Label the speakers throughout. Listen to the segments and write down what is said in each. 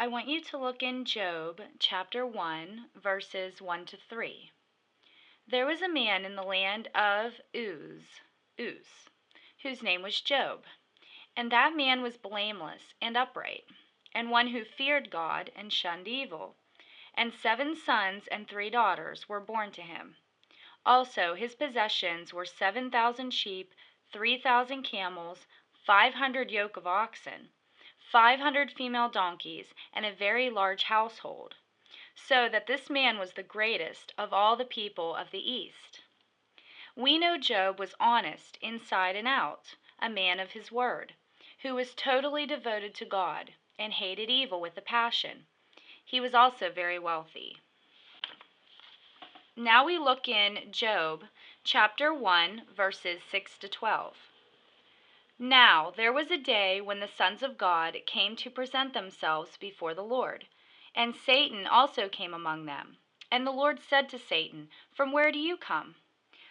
Speaker 1: I want you to look in Job chapter 1, verses 1 to 3. There was a man in the land of Uz, whose name was Job. And that man was blameless and upright, and one who feared God and shunned evil. And 7 sons and 3 daughters were born to him. Also his possessions were 7,000 sheep, 3,000 camels, 500 yoke of oxen, 500 female donkeys, and a very large household, so that this man was the greatest of all the people of the East. We know Job was honest inside and out, a man of his word, who was totally devoted to God and hated evil with a passion. He was also very wealthy. Now we look in Job chapter 1, verses 6 to 12. Now there was a day when the sons of God came to present themselves before the Lord, and Satan also came among them. And the Lord said to Satan, "From where do you come?"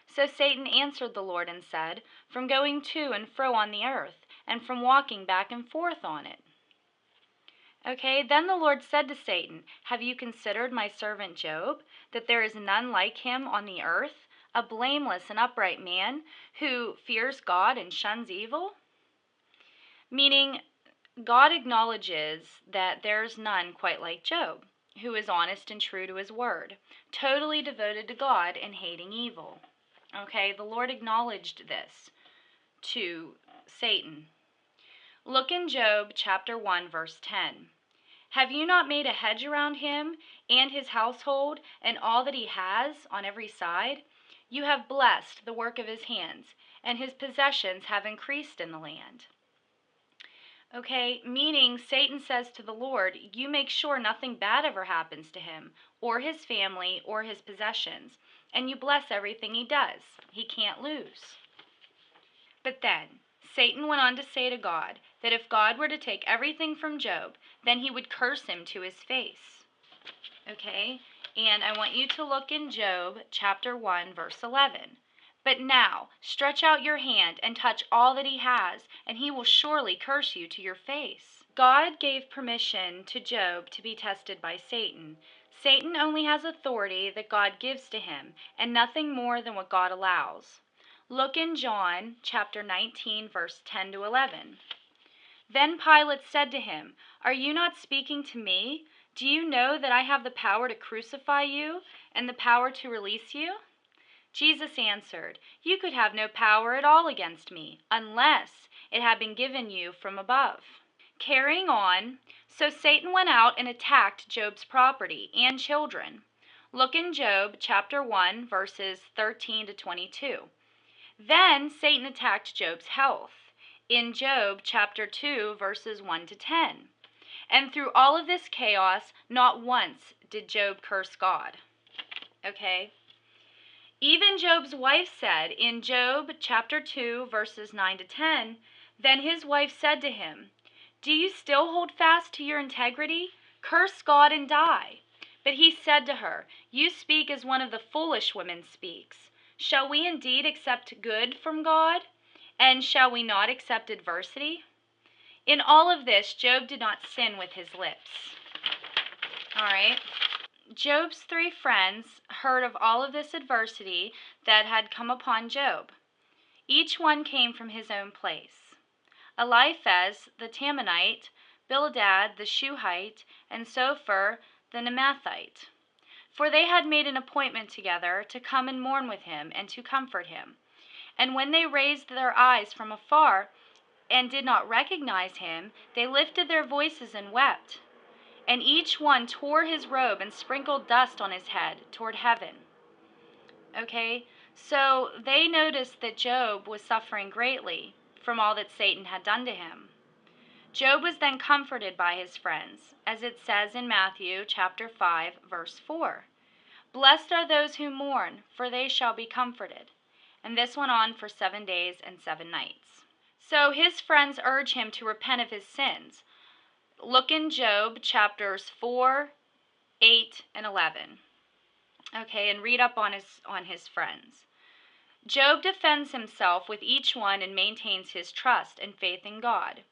Speaker 1: So Satan answered the Lord and said, "From going to and fro on the earth, and from walking back and forth on it." Okay, then the Lord said to Satan, "Have you considered my servant Job, that there is none like him on the earth, a blameless and upright man, who fears God and shuns evil?" Meaning, God acknowledges that there's none quite like Job, who is honest and true to his word, totally devoted to God and hating evil. Okay, the Lord acknowledged this to Satan. Look in Job chapter 1, verse 10. "Have you not made a hedge around him and his household and all that he has on every side? You have blessed the work of his hands, and his possessions have increased in the land." Okay, meaning Satan says to the Lord, you make sure nothing bad ever happens to him, or his family, or his possessions, and you bless everything he does. He can't lose. But then, Satan went on to say to God that if God were to take everything from Job, then he would curse him to his face. Okay, and I want you to look in Job chapter 1, verse 11. "But now stretch out your hand and touch all that he has, and he will surely curse you to your face." God gave permission to Job to be tested by Satan. Satan only has authority that God gives to him, and nothing more than what God allows. Look in John chapter 19, verse 10 to 11. "Then Pilate said to him, 'Are you not speaking to me? Do you know that I have the power to crucify you and the power to release you?' Jesus answered, 'You could have no power at all against me, unless it had been given you from above.'" Carrying on, so Satan went out and attacked Job's property and children. Look in Job chapter 1, verses 13 to 22. Then Satan attacked Job's health in Job chapter 2, verses 1 to 10. And through all of this chaos, not once did Job curse God. Okay? Even Job's wife said in Job chapter 2, verses 9 to 10, "Then his wife said to him, 'Do you still hold fast to your integrity? Curse God and die.' But he said to her, 'You speak as one of the foolish women speaks. Shall we indeed accept good from God? And shall we not accept adversity?'" In all of this, Job did not sin with his lips. All right? Job's 3 friends heard of all of this adversity that had come upon Job. Each one came from his own place. Eliphaz the Temanite, Bildad the Shuhite, and Zophar the Naamathite. For they had made an appointment together to come and mourn with him and to comfort him. And when they raised their eyes from afar and did not recognize him, they lifted their voices and wept. And each one tore his robe and sprinkled dust on his head toward heaven. Okay, so they noticed that Job was suffering greatly from all that Satan had done to him. Job was then comforted by his friends, as it says in Matthew chapter 5, verse 4. "Blessed are those who mourn, for they shall be comforted." And this went on for 7 days and 7 nights. So his friends urge him to repent of his sins. Look in Job chapters 4, 8, and 11. Okay, and read up on his friends. Job defends himself with each one and maintains his trust and faith in God.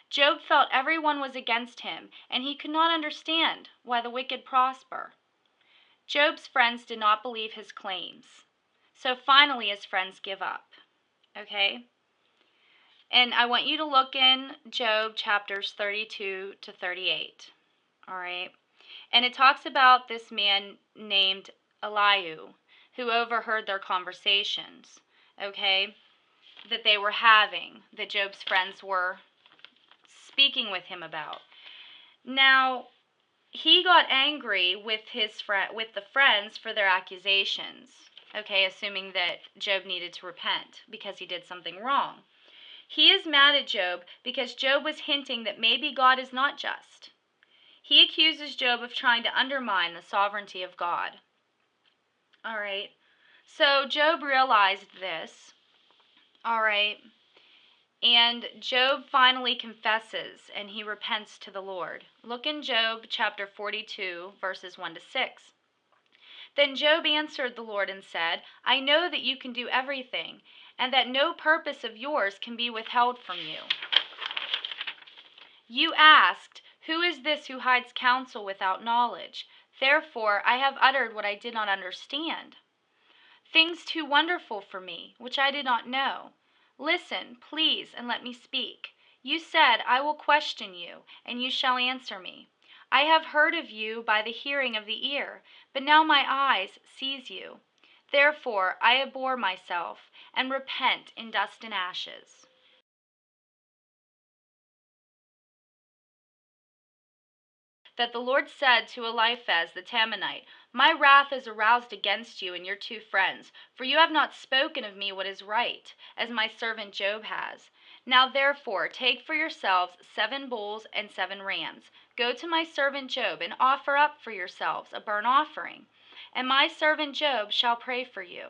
Speaker 1: Job felt everyone was against him, and he could not understand why the wicked prosper. Job's friends did not believe his claims. So finally his friends give up. Okay? And I want you to look in Job chapters 32 to 38. All right? And it talks about this man named Elihu who overheard their conversations. Okay? That they were having, that Job's friends were speaking with him about. Now, he got angry with the friends for their accusations, okay, assuming that Job needed to repent because he did something wrong. He is mad at Job because Job was hinting that maybe God is not just. He accuses Job of trying to undermine the sovereignty of God. All right, so Job realized this, all right, and Job finally confesses and he repents to the Lord. Look in Job chapter 42, verses 1 to 6. Then Job answered the Lord and said, I know that you can do everything, and that no purpose of yours can be withheld from you. You asked, who is this who hides counsel without knowledge? Therefore I have uttered what I did not understand, things too wonderful for me, which I did not know. Listen, please, and let me speak. You said, I will question you, and you shall answer me. I have heard of you by the hearing of the ear, but now my eyes sees you. Therefore I abhor myself, and repent in dust and ashes. That the Lord said to Eliphaz the Temanite, my wrath is aroused against you and your two friends, for you have not spoken of me what is right, as my servant Job has. Now therefore take for yourselves 7 bulls and 7 rams. Go to my servant Job, and offer up for yourselves a burnt offering, and my servant Job shall pray for you.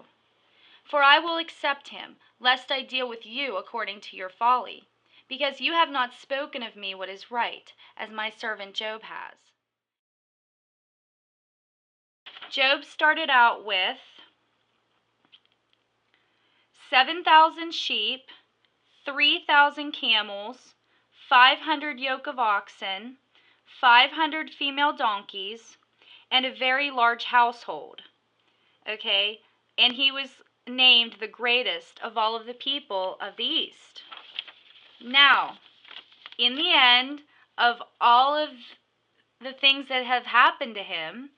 Speaker 1: For I will accept him, lest I deal with you according to your folly, because you have not spoken of me what is right, as my servant Job has. Job started out with 7,000 sheep, 3,000 camels, 500 yoke of oxen, 500 female donkeys, and a very large household. Okay? And he was named the greatest of all of the people of the East. Now, in the end of all of the things that have happened to him,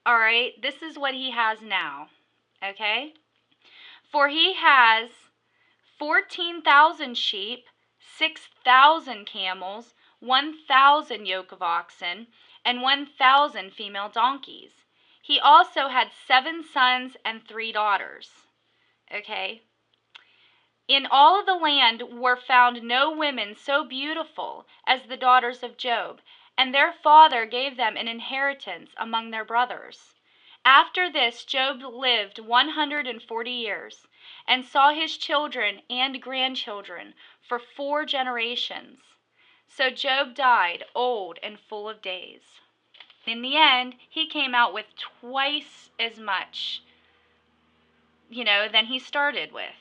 Speaker 1: all right, this is what he has now, okay? For he has 14,000 sheep, 6,000 camels, 1,000 yoke of oxen, and 1,000 female donkeys. He also had 7 sons and 3 daughters, okay? In all of the land were found no women so beautiful as the daughters of Job, and their father gave them an inheritance among their brothers. After this Job lived 140 years, and saw his children and grandchildren for 4 generations. So Job died old and full of days. In the end, he came out with twice as much, than he started with.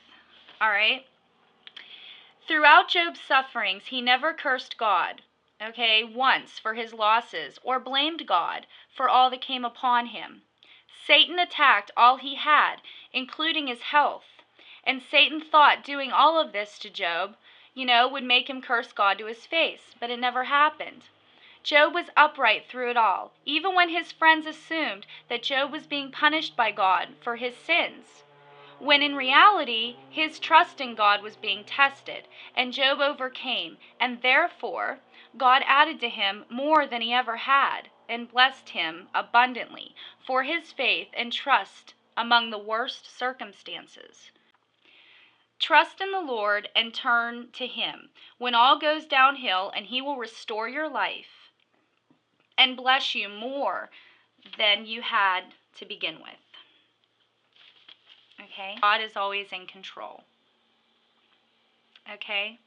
Speaker 1: All right? Throughout Job's sufferings, he never cursed God, okay, once for his losses, or blamed God for all that came upon him. Satan attacked all he had, including his health, and Satan thought doing all of this to Job, would make him curse God to his face, but it never happened. Job was upright through it all, even when his friends assumed that Job was being punished by God for his sins, when in reality, his trust in God was being tested, and Job overcame, and therefore, God added to him more than he ever had, and blessed him abundantly for his faith and trust among the worst circumstances. Trust in the Lord and turn to him when all goes downhill, and he will restore your life and bless you more than you had to begin with. Okay? God is always in control. Okay?